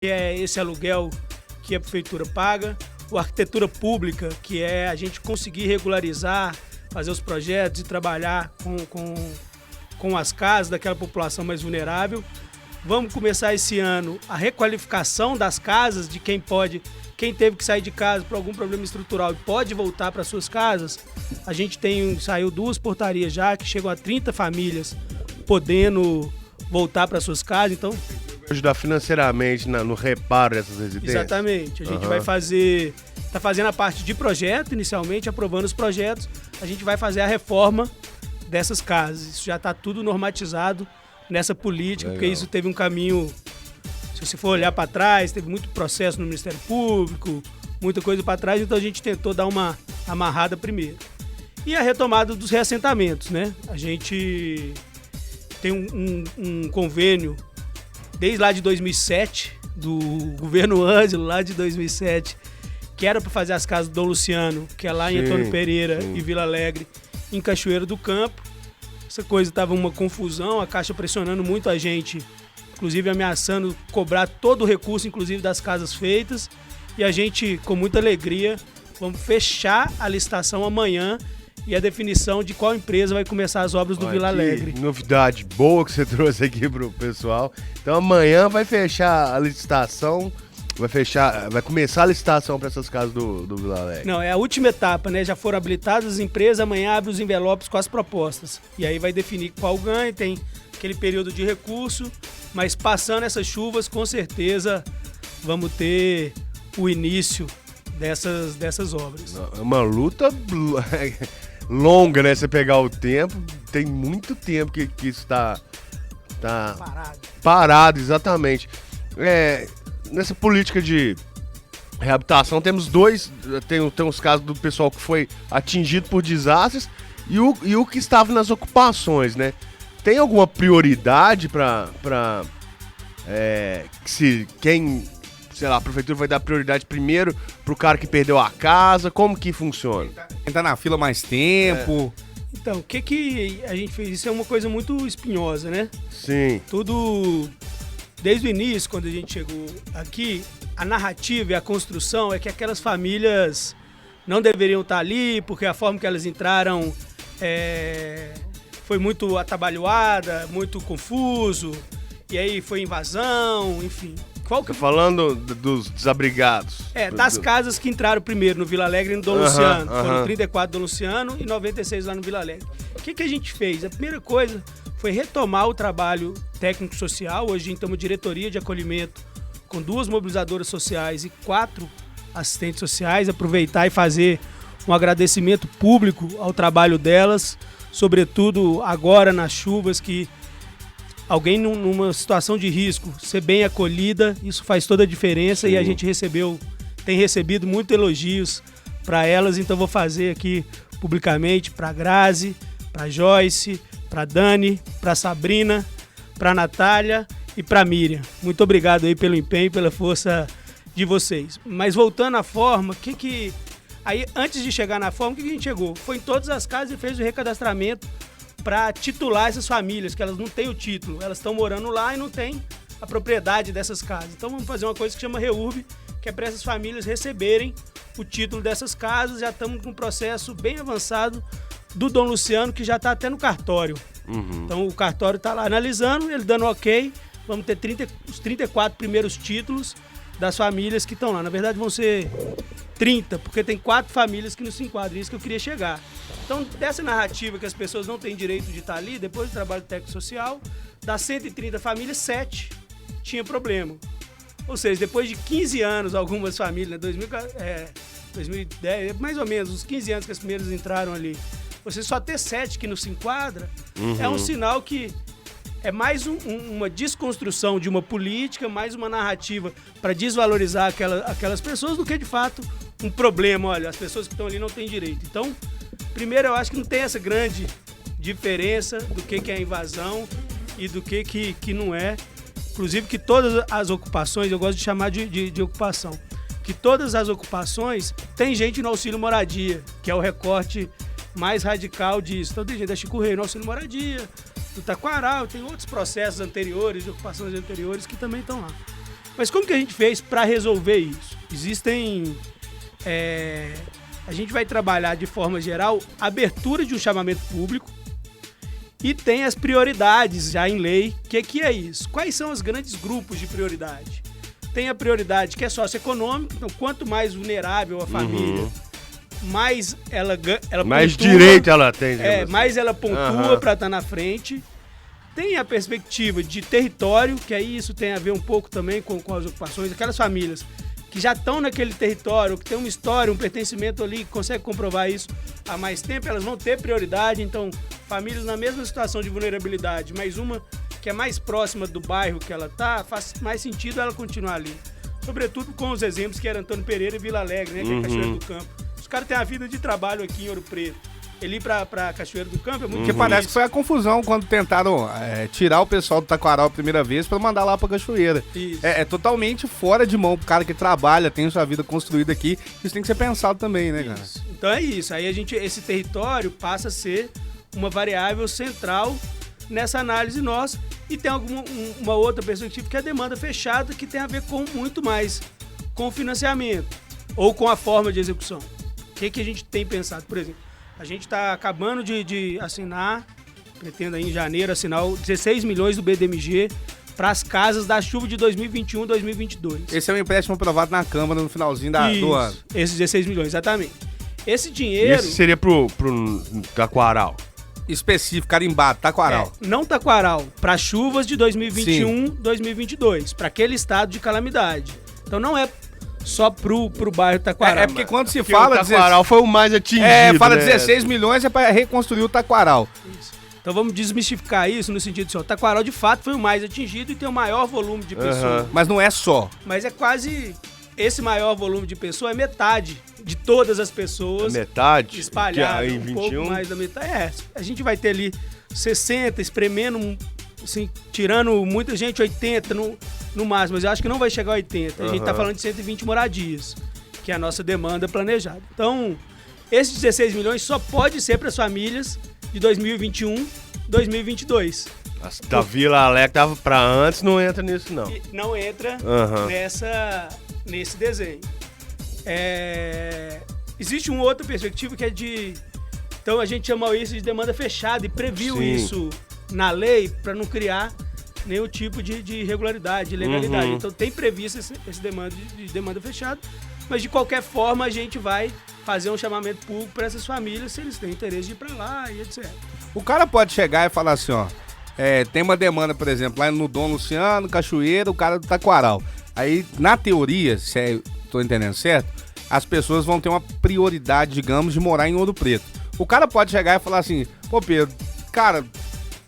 que é esse aluguel que a prefeitura paga, o arquitetura pública, que é a gente conseguir regularizar, fazer os projetos e trabalhar com as casas daquela população mais vulnerável. Vamos começar esse ano a requalificação das casas de quem teve que sair de casa por algum problema estrutural e pode voltar para suas casas. A gente saiu 2 portarias já que chegam a 30 famílias podendo voltar para suas casas, então ajudar financeiramente no reparo dessas residências? Exatamente. A gente vai está fazendo a parte de projeto inicialmente, aprovando os projetos. A gente vai fazer a reforma dessas casas. Isso já está tudo normatizado nessa política, porque isso teve um caminho, se você for olhar para trás, teve muito processo no Ministério Público, muita coisa para trás, então a gente tentou dar uma amarrada primeiro. E a retomada dos reassentamentos, né? A gente tem um convênio desde lá de 2007, do governo Ângelo, lá de 2007, que era para fazer as casas do Dom Luciano, que é lá em Antônio Pereira e Vila Alegre, em Cachoeiro do Campo. Essa coisa estava uma confusão, a Caixa pressionando muito a gente, inclusive ameaçando cobrar todo o recurso, inclusive das casas feitas. E a gente, com muita alegria, vamos fechar a licitação amanhã e a definição de qual empresa vai começar as obras do Vila Alegre. Novidade boa que você trouxe aqui pro pessoal. Então amanhã vai fechar a licitação, vai começar a licitação para essas casas do Vila Alegre. Não, é a última etapa, né? Já foram habilitadas as empresas, amanhã abre os envelopes com as propostas. E aí vai definir qual ganha, tem aquele período de recurso, mas passando essas chuvas, com certeza vamos ter o início dessas obras. É uma luta longa, né? Você pegar o tempo, tem muito tempo que isso está parado, exatamente. Nessa política de reabilitação temos tem os casos do pessoal que foi atingido por desastres e o que estava nas ocupações, né? Tem alguma prioridade para sei lá, a prefeitura vai dar prioridade primeiro pro cara que perdeu a casa? Como que funciona? Quem tá na fila mais tempo. Então, o que a gente fez? Isso é uma coisa muito espinhosa, né? Sim. Tudo, desde o início, quando a gente chegou aqui, a narrativa e a construção é que aquelas famílias não deveriam estar ali, porque a forma que elas entraram foi muito atabalhoada, muito confuso, e aí foi invasão, enfim. Tá falando dos desabrigados. Das casas que entraram primeiro no Vila Alegre e no Dom Luciano. Foram 34 do Dom Luciano e 96 lá no Vila Alegre. O que a gente fez? A primeira coisa foi retomar o trabalho técnico-social. Hoje a gente tem uma diretoria de acolhimento com 2 mobilizadoras sociais e 4 assistentes sociais. Aproveitar e fazer um agradecimento público ao trabalho delas, sobretudo agora nas chuvas, que alguém numa situação de risco ser bem acolhida, isso faz toda a diferença. Sim. E a gente tem recebido muitos elogios para elas, então vou fazer aqui publicamente para a Grazi, para a Joyce, para a Dani, para a Sabrina, para a Natália e para a Miriam. Muito obrigado aí pelo empenho e pela força de vocês. Mas voltando à forma, aí antes de chegar na forma, o que a gente chegou? Foi em todas as casas e fez o recadastramento para titular essas famílias, que elas não têm o título, elas estão morando lá e não têm a propriedade dessas casas. Então vamos fazer uma coisa que chama REURB, que é para essas famílias receberem o título dessas casas. Já estamos com um processo bem avançado do Dom Luciano, que já está até no cartório. Então o cartório está lá analisando, ele dando ok, vamos ter os 34 primeiros títulos das famílias que estão lá. Na verdade vão ser 30, porque tem 4 famílias que não se enquadram, isso que eu queria chegar. Então, dessa narrativa que as pessoas não têm direito de estar ali, depois do trabalho técnico-social, das 130 famílias, 7 tinha problema. Ou seja, depois de 15 anos, algumas famílias, 2010, mais ou menos, uns 15 anos que as primeiras entraram ali, você só ter 7 que não se enquadra, é um sinal que é mais uma desconstrução de uma política, mais uma narrativa para desvalorizar aquelas pessoas do que, de fato, um problema. Olha, as pessoas que estão ali não têm direito. Então, primeiro, eu acho que não tem essa grande diferença do que é invasão e do que não é. Inclusive que todas as ocupações, eu gosto de chamar de ocupação, que todas as ocupações tem gente no auxílio moradia, que é o recorte mais radical disso. Então tem gente da Chico Rei no auxílio moradia, do Taquaral, tem outros processos anteriores, de ocupações anteriores que também estão lá. Mas como que a gente fez para resolver isso? Existem... a gente vai trabalhar de forma geral a abertura de um chamamento público e tem as prioridades já em lei. O que é isso? Quais são os grandes grupos de prioridade? Tem a prioridade que é socioeconômica, então quanto mais vulnerável a família, mais ela mais pontua, direito ela tem. mais ela pontua para estar na frente. Tem a perspectiva de território, que aí isso tem a ver um pouco também com as ocupações, aquelas famílias que já estão naquele território, que tem uma história, um pertencimento ali, que consegue comprovar isso há mais tempo, elas vão ter prioridade. Então, famílias na mesma situação de vulnerabilidade, mas uma que é mais próxima do bairro que ela está, faz mais sentido ela continuar ali. Sobretudo com os exemplos que era Antônio Pereira e Vila Alegre, né, que é Cachoeiro do Campo. Os caras têm a vida de trabalho aqui em Ouro Preto. Ele ir pra Cachoeiro do Campo é muito Porque parece que foi a confusão quando tentaram tirar o pessoal do Taquaral a primeira vez pra mandar lá pra Cachoeira. Isso. É totalmente fora de mão pro cara que trabalha, tem sua vida construída aqui. Isso tem que ser pensado também, né, cara? Isso. Então é isso. Aí esse território passa a ser uma variável central nessa análise nossa. E tem uma outra perspectiva que é a demanda fechada, que tem a ver com muito mais com o financiamento ou com a forma de execução. O que a gente tem pensado? Por exemplo, a gente está acabando de assinar, pretendo aí em janeiro assinar 16 milhões do BDMG para as casas da chuva de 2021 2022. Esse é um empréstimo aprovado na Câmara no finalzinho do ano. Esses 16 milhões, exatamente. Esse dinheiro... Esse seria pro Taquaral. Específico, carimbado, Taquaral. Não Taquaral, para chuvas de 2021 2022, para aquele estado de calamidade. Então não é só pro bairro Taquaral. É porque quando se fala... O Taquaral foi o mais atingido, fala né? 16 milhões é para reconstruir o Taquaral. Isso. Então vamos desmistificar isso no sentido de o Taquaral de fato foi o mais atingido e tem o maior volume de pessoas. Mas não é só. Mas é quase... Esse maior volume de pessoas é metade de todas as pessoas. Metade? Espalhadas, em um 21? pouco mais da metade. A gente vai ter ali 60, espremendo, assim, tirando muita gente, 80 no máximo. Mas eu acho que não vai chegar a 80. A gente tá falando de 120 moradias, que é a nossa demanda planejada. Então, esses 16 milhões só pode ser para as famílias de 2021, 2022. Da Vila Alegre tava pra antes, não entra nisso, não. E não entra nesse desenho. Existe uma outra perspectiva que é de... Então a gente chama isso de demanda fechada e previu isso na lei para não criar nenhum tipo de irregularidade, de ilegalidade. Então tem previsto esse demanda fechada, mas de qualquer forma a gente vai fazer um chamamento público para essas famílias se eles têm interesse de ir para lá e etc. O cara pode chegar e falar assim, ó, tem uma demanda, por exemplo, lá no Dom Luciano, Cachoeira, o cara do Taquaral. Aí, na teoria, se tô entendendo certo, as pessoas vão ter uma prioridade, digamos, de morar em Ouro Preto. O cara pode chegar e falar assim, pô, Pedro, cara,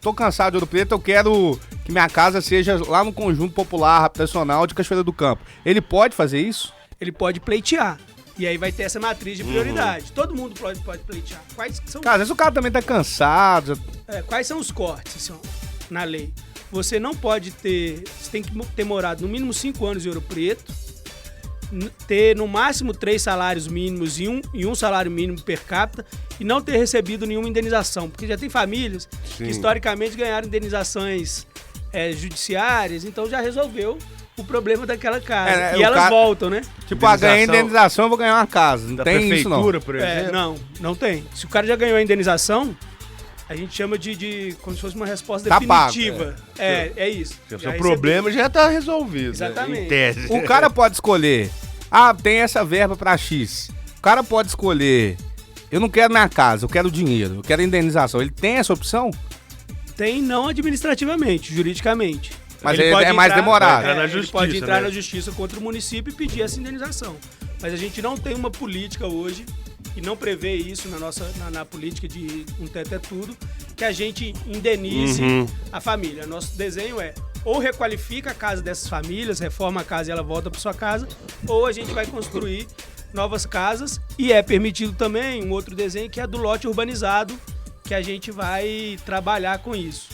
tô cansado de Ouro Preto, eu quero que minha casa seja lá no Conjunto Popular Habitacional de Cachoeira do Campo. Ele pode fazer isso? Ele pode pleitear. E aí vai ter essa matriz de prioridade. Todo mundo pode pleitear. Quais são... Cara, às vezes o cara também tá cansado. Quais são os cortes, assim, na lei? Você não pode ter... Você tem que ter morado no mínimo 5 anos em Ouro Preto, ter no máximo 3 salários mínimos e um salário mínimo per capita e não ter recebido nenhuma indenização. Porque já tem famílias que historicamente ganharam indenizações judiciárias, então já resolveu o problema daquela casa. E elas voltam, né? Tipo, ganhei indenização, eu vou ganhar uma casa. Não tem isso, não. Por exemplo? Não tem. Se o cara já ganhou a indenização, a gente chama de como se fosse uma resposta definitiva. É isso. O seu problema já tá resolvido. Exatamente. Em tese. O cara pode escolher, tem essa verba pra X. O cara pode escolher, eu não quero minha casa, eu quero dinheiro, eu quero indenização. Ele tem essa opção? Tem, não administrativamente, juridicamente. Mas ele é mais demorado. Ele pode entrar na justiça contra o município e pedir essa indenização. Mas a gente não tem uma política hoje, e não prevê isso na política de um teto é tudo, que a gente indenize a família. Nosso desenho é ou requalifica a casa dessas famílias, reforma a casa e ela volta para sua casa, ou a gente vai construir novas casas. E é permitido também um outro desenho que é do lote urbanizado, que a gente vai trabalhar com isso.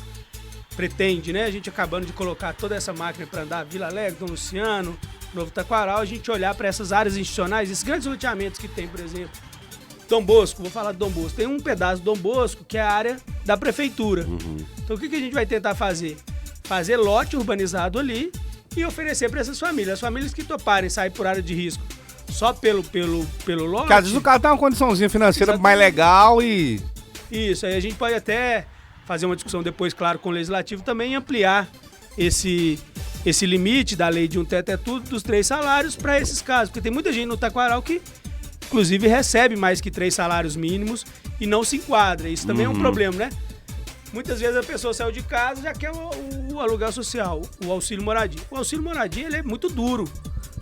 Pretende, né? A gente acabando de colocar toda essa máquina para andar, Vila Alegre, Dom Luciano, Novo Taquaral, a gente olhar para essas áreas institucionais, esses grandes loteamentos que tem, por exemplo, Dom Bosco, vou falar de Dom Bosco. Tem um pedaço do Dom Bosco que é a área da prefeitura. Então o que a gente vai tentar fazer? Fazer lote urbanizado ali e oferecer para essas famílias. As famílias que toparem sair por área de risco só pelo lote... Porque às vezes o cara tem uma condiçãozinha financeira mais legal e... Isso, aí a gente pode até fazer uma discussão depois, claro, com o Legislativo também, e ampliar esse limite da lei de um teto é tudo dos 3 salários para esses casos. Porque tem muita gente no Taquaral que, inclusive, recebe mais que 3 salários mínimos e não se enquadra. Isso também é um problema, né? Muitas vezes a pessoa saiu de casa e já quer o aluguel social, o auxílio moradia. O auxílio moradia ele é muito duro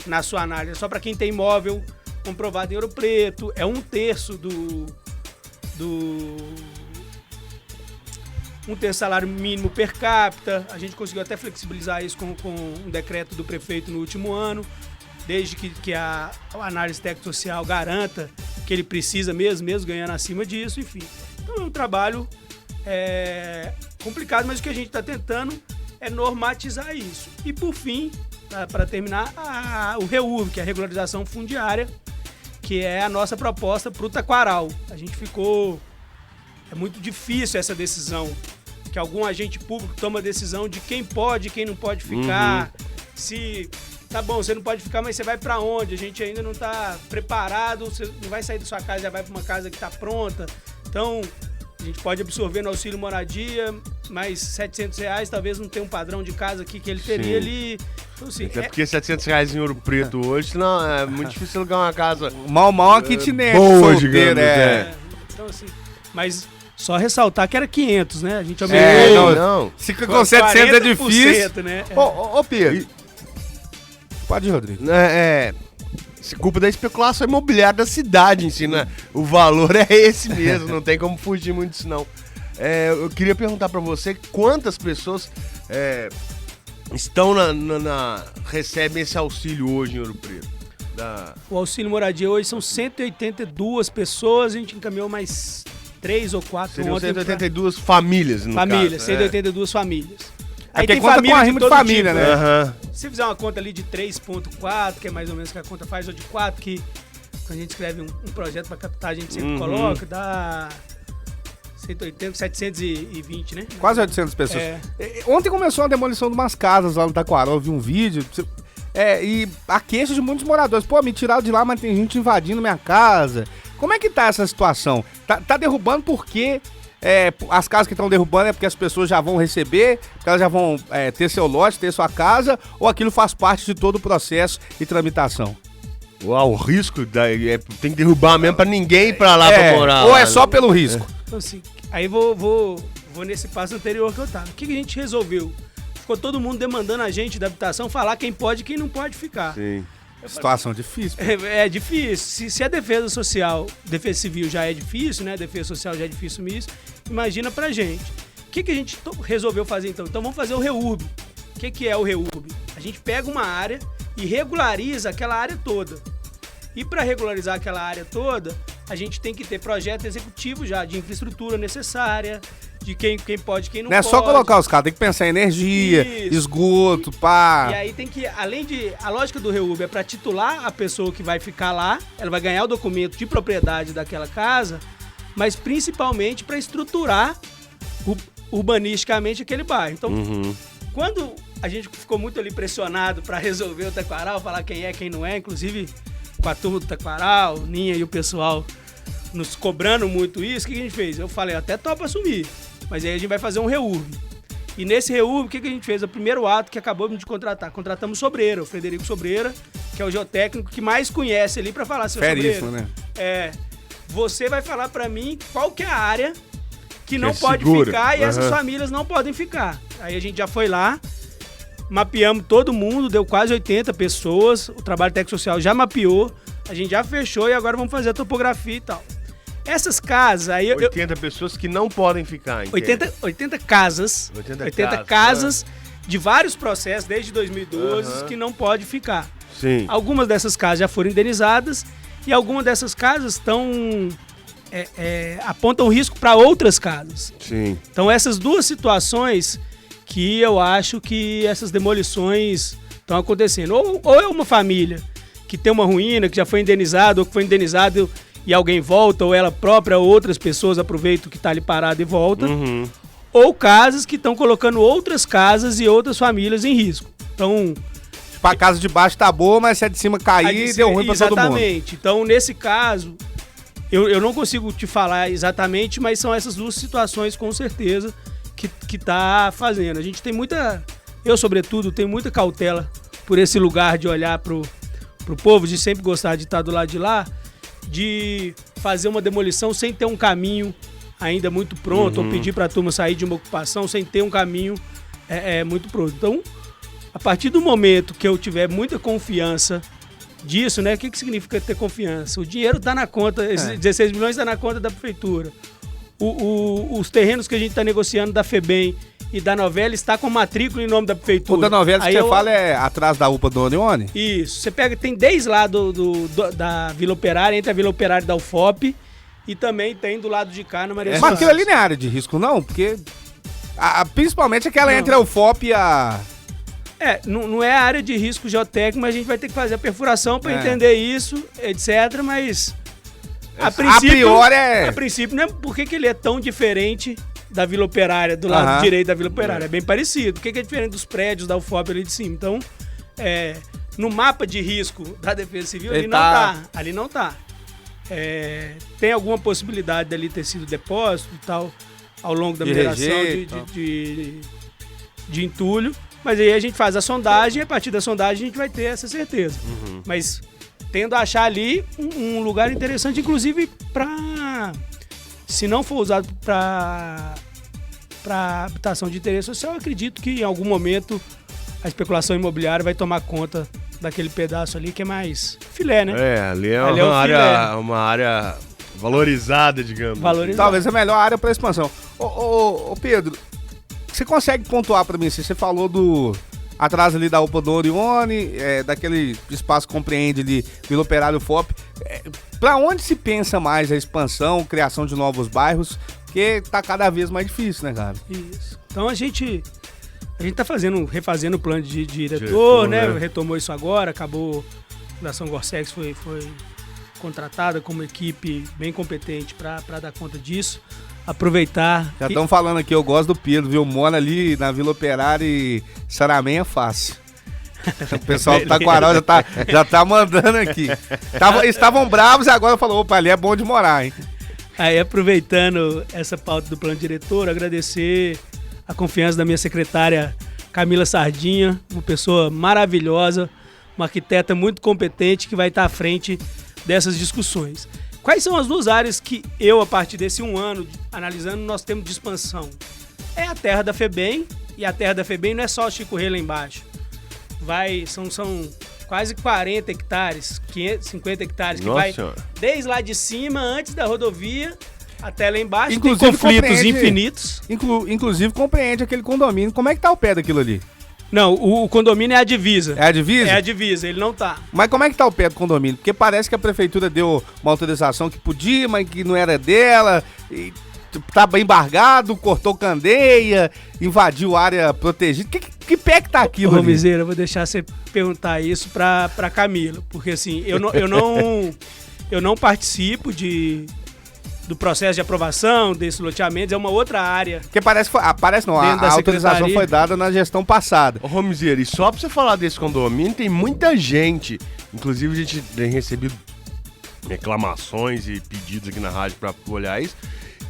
na sua análise. É só para quem tem imóvel comprovado em Ouro Preto. É 1/3 do salário mínimo per capita. A gente conseguiu até flexibilizar isso com um decreto do prefeito no último ano, desde que a análise técnico-social garanta que ele precisa mesmo ganhando acima disso, enfim. Então é um trabalho complicado, mas o que a gente está tentando é normatizar isso. E por fim, para terminar, o REURB, que é a regularização fundiária, que é a nossa proposta para o Taquaral. A gente ficou... É muito difícil essa decisão, que algum agente público toma a decisão de quem pode e quem não pode ficar. Se, tá bom, você não pode ficar, mas você vai para onde? A gente ainda não está preparado, você não vai sair da sua casa, já vai para uma casa que está pronta. Então, a gente pode absorver no auxílio moradia, mais R$700, talvez não tenha um padrão de casa aqui que ele teria ali. Então, assim, até porque R$700 em Ouro Preto hoje, senão é muito difícil alugar uma casa... Mal uma kitnet. Boa, digamos, Então, assim, mas... Só ressaltar que era 500, né? A gente aumentou. Não. Se com 700 é difícil. Né? Ô, Pedro. Pode ir, Rodrigo. Culpa da especulação imobiliária da cidade em si, né? O valor é esse mesmo, não tem como fugir muito disso, não. Eu queria perguntar pra você quantas pessoas estão recebem esse auxílio hoje em Ouro Preto? O auxílio moradia hoje são 182 pessoas, a gente encaminhou mais 3 ou 4 Seriam ontem. 182 famílias, no famílias, caso. 182 famílias. Aí tem conta com a rima de família, tipo, né? Se fizer uma conta ali de 3.4, que é mais ou menos que a conta faz, ou de 4, que quando a gente escreve um projeto para captar, a gente sempre coloca, dá 180, 720, né? Quase 800 pessoas. Ontem começou a demolição de umas casas lá no Taquaral, eu vi um vídeo... e a queixa de muitos moradores. Pô, me tiraram de lá, mas tem gente invadindo minha casa. Como é que tá essa situação? Tá derrubando porque as casas que estão derrubando é porque as pessoas já vão receber, porque elas já vão ter seu lote, ter sua casa, ou aquilo faz parte de todo o processo e tramitação? O risco tem que derrubar mesmo pra ninguém ir pra lá pra morar. Ou lá, é só pelo risco? Então, assim, aí vou nesse passo anterior que eu tava. O que a gente resolveu? Ficou todo mundo demandando a gente da habitação falar quem pode e quem não pode ficar. Sim. Situação difícil. É difícil. Se a defesa social, defesa civil já é difícil, né? Defesa social já é difícil mesmo. Imagina pra gente. O que a gente resolveu fazer então? Então vamos fazer o REURB. O que é o REURB? A gente pega uma área e regulariza aquela área toda. E para regularizar aquela área toda, a gente tem que ter projeto executivo já de infraestrutura necessária, de quem pode, quem não pode. Não é só colocar os carros, tem que pensar em energia, esgoto, pá. E aí tem que, além de... A lógica do REURB é para titular a pessoa que vai ficar lá, ela vai ganhar o documento de propriedade daquela casa, mas principalmente para estruturar urbanisticamente aquele bairro. Então, quando a gente ficou muito ali pressionado para resolver o Taquaral, falar quem é, quem não é, inclusive com a turma do Taquaral, Ninha e o pessoal nos cobrando muito isso, o que a gente fez? Eu falei, até topo assumir. Mas aí a gente vai fazer um REURB. E nesse REURB, o que a gente fez? O primeiro ato que acabamos de contratar. Contratamos o Sobreira, o Frederico Sobreira, que é o geotécnico que mais conhece ali para falar, seu Sobreira. Né? Você vai falar para mim qual que é a área que não é pode segura. ficar e essas famílias não podem ficar. Aí a gente já foi lá, mapeamos todo mundo, deu quase 80 pessoas, o trabalho técnico-social já mapeou, a gente já fechou e agora vamos fazer a topografia e tal. Essas casas... aí 80 pessoas que não podem ficar, 80 casas. 80 casas de vários processos, desde 2012, que não pode ficar. Sim. Algumas dessas casas já foram indenizadas e algumas dessas casas estão... apontam risco para outras casas. Sim. Então essas duas situações que eu acho que essas demolições estão acontecendo. Ou é uma família que tem uma ruína, que já foi indenizado, ou que foi indenizado e alguém volta, ou ela própria, ou outras pessoas aproveitam que está ali parado e volta. Ou casas que estão colocando outras casas e outras famílias em risco. Então, Tipo, a casa de baixo tá boa, mas se a de cima cair, deu ruim pra todo mundo. Exatamente. Então, nesse caso, eu não consigo te falar exatamente, mas são essas duas situações, com certeza, que tá fazendo. A gente tem muita... Eu, sobretudo, tenho muita cautela por esse lugar de olhar pro povo, de sempre gostar de estar do lado de lá, de fazer uma demolição sem ter um caminho ainda muito pronto, ou pedir para a turma sair de uma ocupação sem ter um caminho muito pronto. Então, a partir do momento que eu tiver muita confiança disso, né? O que significa ter confiança? O dinheiro está na conta, esses 16 milhões está na conta da prefeitura. Os terrenos que a gente está negociando da FEBEM e da Novela está com matrícula em nome da prefeitura. O da Novela que você fala é atrás da UPA do Orione? Isso. Você pega, tem 10 lá da Vila Operária, entre a Vila Operária e da UFOP, e também tem do lado de cá, na Maria Mas aquilo ali não é área de risco, não? Porque principalmente aquela entre a UFOP e a... Não é área de risco geotécnico, mas a gente vai ter que fazer a perfuração para entender isso, etc. Mas a princípio, não é porque que ele é tão diferente da Vila Operária, do lado direito da Vila Operária. É bem parecido. O que é diferente dos prédios da UFOP ali de cima? Então, no mapa de risco da Defesa Civil, ali não tá. Tem alguma possibilidade dali ter sido depósito e tal, ao longo da mineração de entulho. Mas aí a gente faz a sondagem e a partir da sondagem a gente vai ter essa certeza. Mas tendo a achar ali um lugar interessante, inclusive para, se não for usado para habitação de interesse social, eu acredito que em algum momento a especulação imobiliária vai tomar conta daquele pedaço ali que é mais filé, né? Ali é uma área valorizada, digamos. Talvez a melhor área para expansão. Ô Pedro, você consegue pontuar para mim, você falou do atrás ali da UPA do Orione, daquele espaço que compreende ali Vila Operária e FOP, para onde se pensa mais a expansão, criação de novos bairros, porque tá cada vez mais difícil, né, cara? Isso. Então a gente tá refazendo o plano de diretor, né? Retomou isso agora, acabou, a Fundação Gorsex foi contratada como equipe bem competente para dar conta disso. Aproveitar. Já estão falando aqui, eu gosto do Pedro, viu? Mora ali na Vila Operária e Saramém é fácil. O pessoal do Taquaral já tá mandando aqui. Estavam bravos e agora falou, opa, ali é bom de morar, hein? Aí, aproveitando essa pauta do plano diretor, agradecer a confiança da minha secretária Camila Sardinha, uma pessoa maravilhosa, uma arquiteta muito competente que vai estar à frente dessas discussões. Quais são as duas áreas que eu, a partir desse ano, analisando, nós temos de expansão? É a terra da FEBEM, e a terra da FEBEM não é só Chico Rei lá embaixo. São quase 40 hectares, 50 hectares, que vai desde lá de cima, antes da rodovia, até lá embaixo. Inclusive, tem conflitos infinitos. Inclusive compreende aquele condomínio. Como é que tá o pé daquilo ali? Não, o condomínio é a divisa. É a divisa? É a divisa, ele não tá. Mas como é que tá o pé do condomínio? Porque parece que a prefeitura deu uma autorização que podia, mas que não era dela, e tá embargado, cortou candeia, invadiu área protegida. Que pé que tá aquilo ali? Romizeira, eu vou deixar você perguntar isso pra Camila, porque assim, eu não participo do processo de aprovação desses loteamentos, é uma outra área. Porque a autorização foi dada na gestão passada. Ô, Romizeira, e só pra você falar desse condomínio, tem muita gente, inclusive a gente tem recebido reclamações e pedidos aqui na rádio pra olhar isso,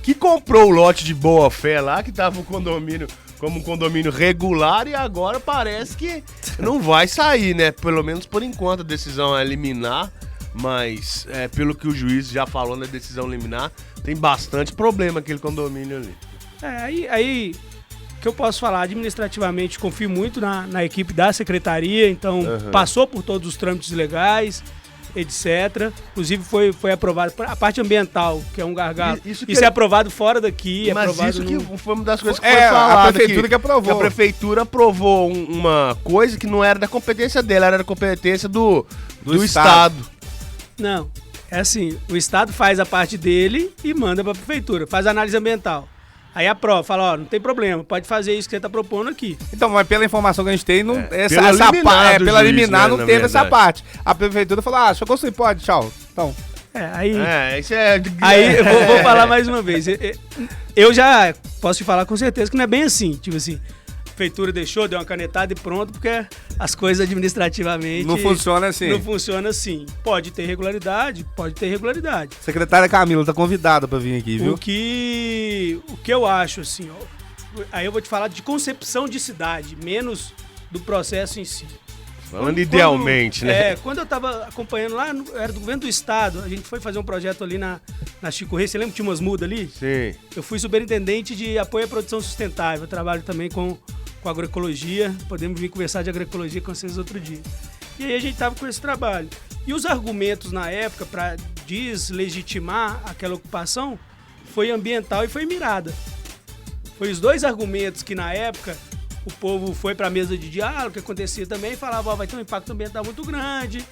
que comprou o lote de boa fé lá, que tava o condomínio como um condomínio regular e agora parece que não vai sair, né? Pelo menos por enquanto a decisão é liminar. Mas, pelo que o juiz já falou na decisão liminar, tem bastante problema aquele condomínio ali. Aí que eu posso falar, administrativamente, confio muito na equipe da secretaria, então passou por todos os trâmites legais, etc. Inclusive foi aprovado a parte ambiental, que é um gargalo. Isso é aprovado fora daqui. Mas aprovado que foi uma das coisas que foi falado. A prefeitura que aprovou. A prefeitura aprovou uma coisa que não era da competência dela, era da competência do Estado. Não, é assim, o Estado faz a parte dele e manda para a prefeitura, faz a análise ambiental. Aí aprova, fala, não tem problema, pode fazer isso que você está propondo aqui. Então, mas pela informação que a gente tem, pela liminar não teve essa parte. A prefeitura falou, se eu construir, pode, tchau. Então... Aí eu vou falar mais uma vez. Eu já posso te falar com certeza que não é bem assim, tipo assim, prefeitura deixou, deu uma canetada e pronto, porque as coisas administrativamente... Não funciona assim. Não funciona assim. Pode ter irregularidade, pode ter irregularidade. Secretária Camila tá convidada pra vir aqui, viu? O que eu acho, assim, ó, aí eu vou te falar de concepção de cidade, menos do processo em si. Falando idealmente, né? Quando eu tava acompanhando lá, era do governo do estado, a gente foi fazer um projeto ali na Chico Rei, você lembra que tinha umas mudas ali? Sim. Eu fui superintendente de apoio à produção sustentável, eu trabalho também com agroecologia, podemos vir conversar de agroecologia com vocês outro dia. E aí a gente tava com esse trabalho. E os argumentos na época para deslegitimar aquela ocupação foi ambiental e foi mirada. Foi os dois argumentos que na época o povo foi para a mesa de diálogo, que acontecia também, e falava, vai ter um impacto ambiental muito grande,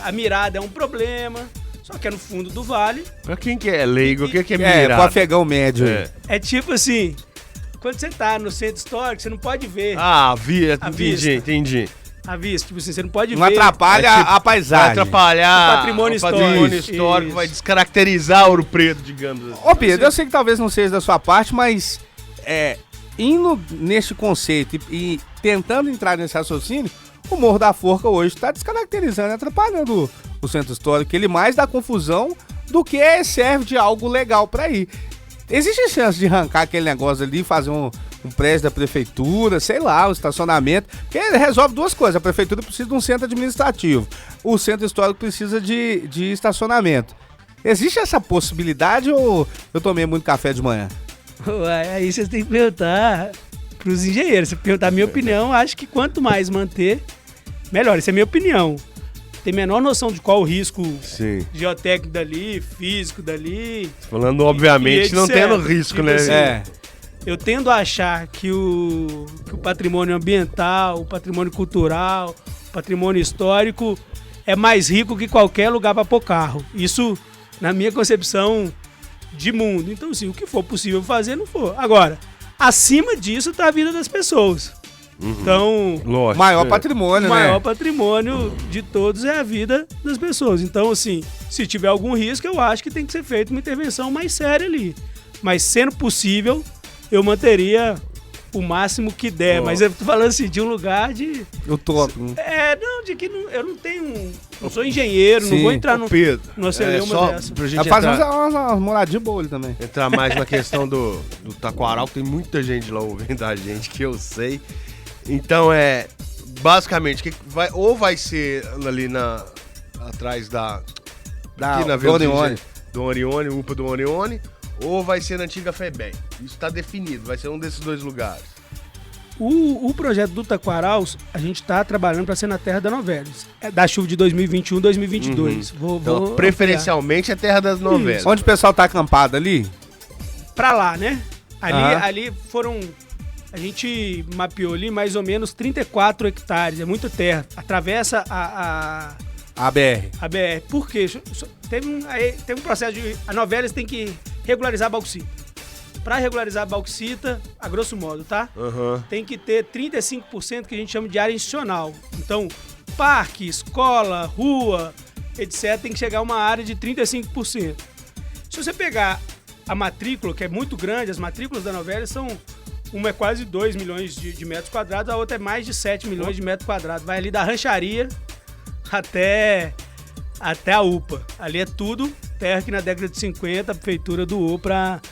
a mirada é um problema, só que é no fundo do vale. Pra quem que é leigo, o que é mirada? Pro afegão médio. É tipo assim, quando você tá no centro histórico, você não pode ver. Entendi. A vista, tipo assim, você não pode ver. Não atrapalha a paisagem. Vai atrapalhar o patrimônio histórico, vai descaracterizar Ouro Preto, digamos assim. Ô Pedro, eu sei que talvez não seja da sua parte, mas indo nesse conceito e tentando entrar nesse raciocínio, o Morro da Forca hoje está descaracterizando, atrapalhando o centro histórico. Ele mais dá confusão do que serve de algo legal para ir. Existe chance de arrancar aquele negócio ali, fazer um prédio da prefeitura, sei lá, um estacionamento, que resolve duas coisas. A prefeitura precisa de um centro administrativo, o centro histórico precisa de estacionamento. Existe essa possibilidade ou eu tomei muito café de manhã? Ué, aí vocês têm que perguntar pros engenheiros. Se perguntar a minha opinião, acho que quanto mais manter, melhor. Essa é a minha opinião. Tem menor noção de qual o risco geotécnico dali, físico dali. Falando, obviamente, não tendo risco, tipo, né? Eu tendo a achar que o patrimônio ambiental, o patrimônio cultural, o patrimônio histórico é mais rico que qualquer lugar para pôr carro. Isso, na minha concepção de mundo. Então, assim, o que for possível fazer, não for. Agora, acima disso tá a vida das pessoas. Então, lógico, maior patrimônio, o maior patrimônio de todos é a vida das pessoas. Então, assim, se tiver algum risco, eu acho que tem que ser feita uma intervenção mais séria ali. Mas, sendo possível, eu manteria o máximo que der. Mas eu tô falando assim, de um lugar de... Eu tô... de que eu não tenho... Não sou engenheiro, não vou entrar no... Pedro, não sei nenhuma dessa. Pra gente fazer uma moradinha boa ali também. Entrar mais na questão do Taquaral, tem muita gente lá ouvindo a gente, que eu sei. Então, basicamente, vai ser ali atrás aqui na Vila do Orione, UPA do Orione, ou vai ser na antiga FEBEM. Isso está definido, vai ser um desses dois lugares. O projeto do Taquaral, a gente está trabalhando para ser na Terra da Novelis. É da chuva de 2021, 2022. Então, preferencialmente é Terra das Novelis. Onde o pessoal tá acampado ali? Para lá, né? Ali foram... A gente mapeou ali mais ou menos 34 hectares, é muita terra. Atravessa a BR. A BR. Por quê? Teve um processo de... A Novelis tem que regularizar a bauxita. Para regularizar a bauxita, a grosso modo, tá? Tem que ter 35% que a gente chama de área institucional. Então, parque, escola, rua, etc., tem que chegar a uma área de 35%. Se você pegar a matrícula, que é muito grande, as matrículas da Novelis são... Uma é quase 2 milhões de metros quadrados, a outra é mais de 7 milhões de metros quadrados. Vai ali da rancharia até a UPA. Ali é tudo terra que na década de 50 a prefeitura doou para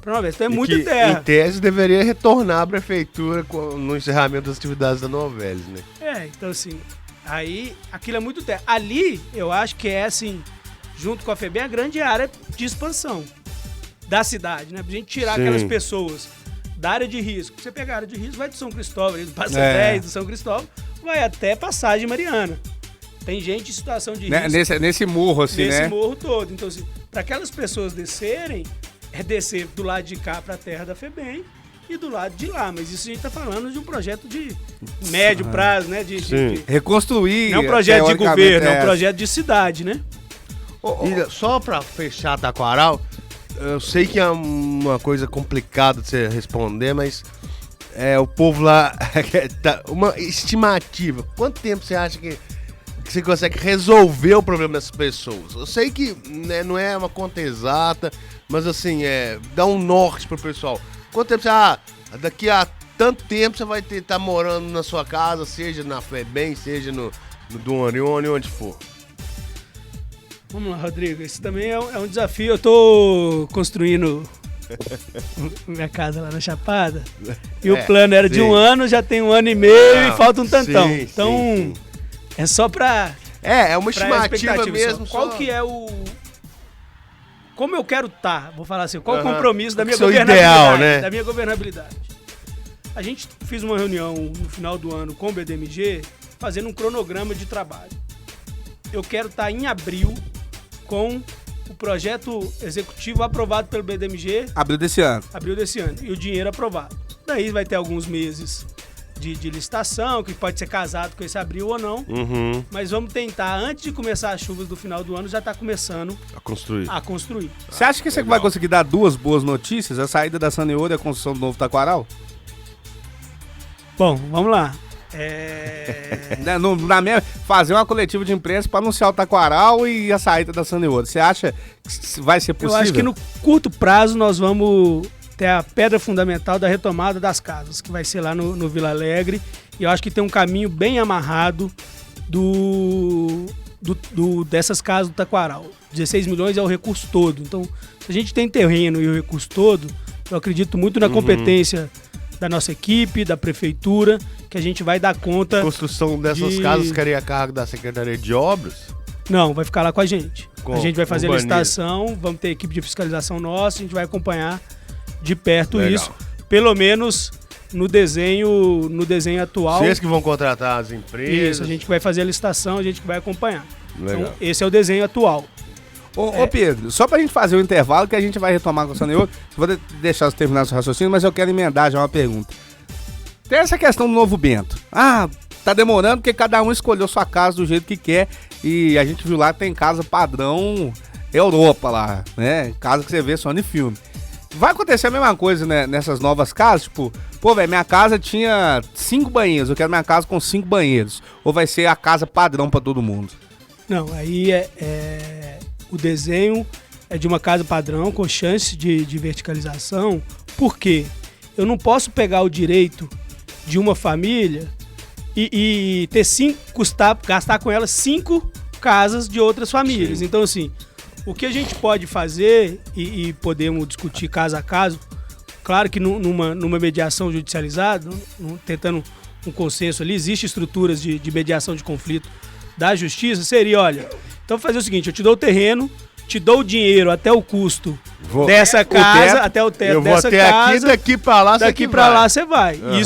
Novelis. Então é muita terra. Em tese deveria retornar à prefeitura no encerramento das atividades da Novelis, né? Então assim, aí aquilo é muito terra. Ali eu acho que assim, junto com a FEBEM, a grande área de expansão da cidade, né? Pra gente tirar aquelas pessoas da área de risco. Você pegar a área de risco, vai de São Cristóvão, do Passa 10, do São Cristóvão, vai até Passagem Mariana. Tem gente em situação de risco. Nesse morro, assim, nesse morro todo. Então, assim, para aquelas pessoas descerem, é descer do lado de cá para a terra da FEBEM e do lado de lá. Mas isso a gente está falando de um projeto de médio prazo, né? De reconstruir. Não é um projeto de governo, é um projeto de cidade, né? E só para fechar Taquaral, eu sei que é uma coisa complicada de você responder, mas o povo lá, uma estimativa, quanto tempo você acha que você consegue resolver o problema dessas pessoas? Eu sei que não é uma conta exata, mas assim, dá um norte pro pessoal. Quanto tempo você daqui a tanto tempo você vai estar morando na sua casa, seja na FEBEM, seja no Dom Orione, onde for? Vamos lá, Rodrigo. Esse também é um desafio. Eu tô construindo minha casa lá na Chapada. E o plano era de 1 ano, já tem 1 ano e meio e falta um tantão. Sim, então, sim. é só pra... É uma estimativa mesmo. Qual que é o... Como eu quero estar, vou falar assim, qual o compromisso da minha seu governabilidade? ideal, né? Da minha governabilidade. A gente fez uma reunião no final do ano com o BDMG, fazendo um cronograma de trabalho. Eu quero estar em abril com o projeto executivo aprovado pelo BDMG. Abril desse ano. Abril desse ano. E o dinheiro aprovado. Daí vai ter alguns meses de licitação, que pode ser casado com esse abril ou não. Uhum. Mas vamos tentar, antes de começar as chuvas do final do ano, já tá começando A construir. Você acha que você vai conseguir dar 2 boas notícias? A saída da Saneouro e a construção do novo Taquaral? Bom, vamos lá. Fazer uma coletiva de imprensa para anunciar o Taquaral e a saída da Saneouro. Você acha que vai ser possível? Eu acho que no curto prazo nós vamos ter a pedra fundamental da retomada das casas, que vai ser lá no Vila Alegre. E eu acho que tem um caminho bem amarrado dessas casas do Taquaral. 16 milhões é o recurso todo. Então, se a gente tem terreno e o recurso todo, eu acredito muito na competência da nossa equipe, da prefeitura, que a gente vai dar conta. A construção dessas casas ficaria a cargo da Secretaria de Obras? Não, vai ficar lá com a gente. A gente vai fazer a urbanismo. licitação, vamos ter equipe de fiscalização nossa, a gente vai acompanhar de perto Legal. isso, pelo menos no desenho atual. Vocês que vão contratar as empresas. Isso, a gente vai fazer a licitação, a gente que vai acompanhar. Legal. Então, esse é o desenho atual. Ô Pedro, só pra gente fazer o intervalo que a gente vai retomar com o Saneouro, vou deixar você terminar seu raciocínio, mas eu quero emendar já uma pergunta. Tem essa questão do Novo Bento. Tá demorando porque cada um escolheu sua casa do jeito que quer e a gente viu lá que tem casa padrão Europa lá, né? Casa que você vê só no filme. Vai acontecer a mesma coisa, né, nessas novas casas? Tipo, minha casa tinha 5 banheiros, eu quero minha casa com 5 banheiros. Ou vai ser a casa padrão pra todo mundo? Não, aí o desenho é de uma casa padrão com chance de verticalização. Por quê? Eu não posso pegar o direito de uma família e gastar com ela 5 casas de outras famílias. Sim. Então, assim, o que a gente pode fazer e podemos discutir caso a caso, claro que numa mediação judicializada, tentando um consenso ali, existem estruturas de mediação de conflito da justiça, seria, olha, então fazer o seguinte, eu te dou o terreno, te dou o dinheiro até o custo dessa casa, até o teto dessa casa. Eu vou até aqui, daqui pra lá, daqui pra lá você vai. Uhum.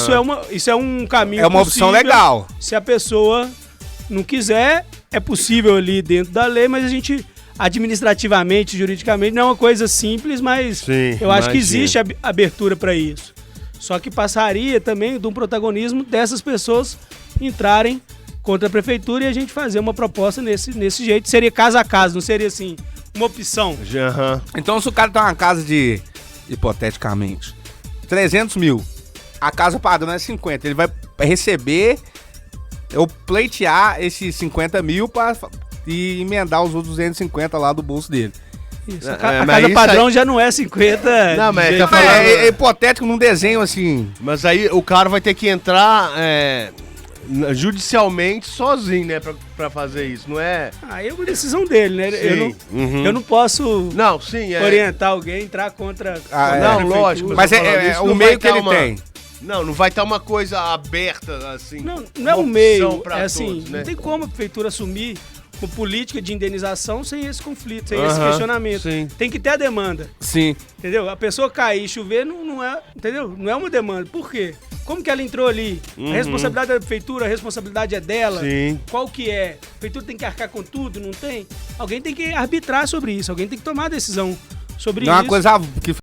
Isso é um caminho É uma opção legal. Se a pessoa não quiser, é possível ali dentro da lei, mas a gente, administrativamente, juridicamente, não é uma coisa simples, mas sim, eu acho que existe abertura para isso. Só que passaria também de um protagonismo dessas pessoas entrarem contra a prefeitura e a gente fazer uma proposta nesse jeito. Seria casa a casa, não seria assim, uma opção. Uhum. Então, se o cara tem uma casa de, hipoteticamente, 300 mil, a casa padrão é 50, ele vai receber, eu pleitear esses 50 mil e emendar os outros 250 lá do bolso dele. Isso, a casa padrão já não é 50. Não, mas é hipotético num desenho assim. Mas aí o cara vai ter que entrar judicialmente sozinho, né, pra fazer isso, não é? É uma decisão dele, né? Eu não posso orientar alguém a entrar contra não, lógico. Mas é o meio que ele tem. Não vai estar uma coisa aberta, assim. Não é um meio, pra assim, todos, né? não tem como a prefeitura assumir uma política de indenização sem esse conflito, sem esse questionamento. Sim. Tem que ter a demanda. Sim. Entendeu? A pessoa cair e chover não é, entendeu? Não é uma demanda. Por quê? Como que ela entrou ali? A responsabilidade da prefeitura, a responsabilidade é dela? Sim. Qual que é? A prefeitura tem que arcar com tudo, não tem? Alguém tem que arbitrar sobre isso, alguém tem que tomar a decisão sobre isso. Não é uma coisa que